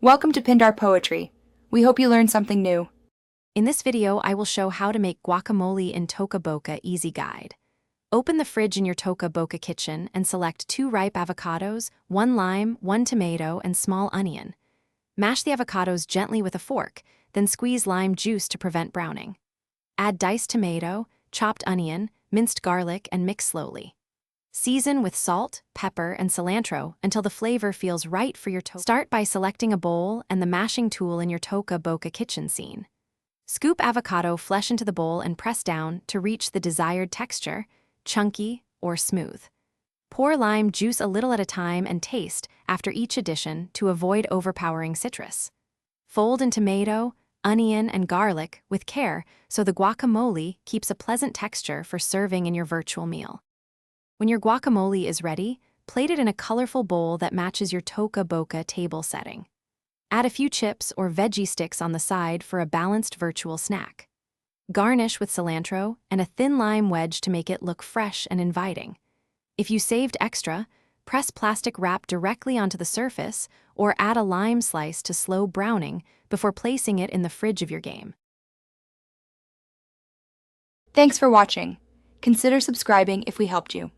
Welcome to Pindar Poetry. We hope you learned something new. In this video, I will show how to make guacamole in Toca Boca Easy Guide. Open the fridge in your Toca Boca kitchen and select 2 ripe avocados, 1 lime, 1 tomato, and small onion. Mash the avocados gently with a fork, then squeeze lime juice to prevent browning. Add diced tomato, chopped onion, minced garlic, and mix slowly. Season with salt, pepper, and cilantro until the flavor feels right for your toca. Start by selecting a bowl and the mashing tool in your Toca Boca kitchen scene. Scoop avocado flesh into the bowl and press down to reach the desired texture, chunky or smooth. Pour lime juice a little at a time and taste after each addition to avoid overpowering citrus. Fold in tomato, onion, and garlic with care so the guacamole keeps a pleasant texture for serving in your virtual meal. When your guacamole is ready, plate it in a colorful bowl that matches your Toca Boca table setting. Add a few chips or veggie sticks on the side for a balanced virtual snack. Garnish with cilantro and a thin lime wedge to make it look fresh and inviting. If you saved extra, press plastic wrap directly onto the surface or add a lime slice to slow browning before placing it in the fridge of your game. Thanks for watching. Consider subscribing if we helped you.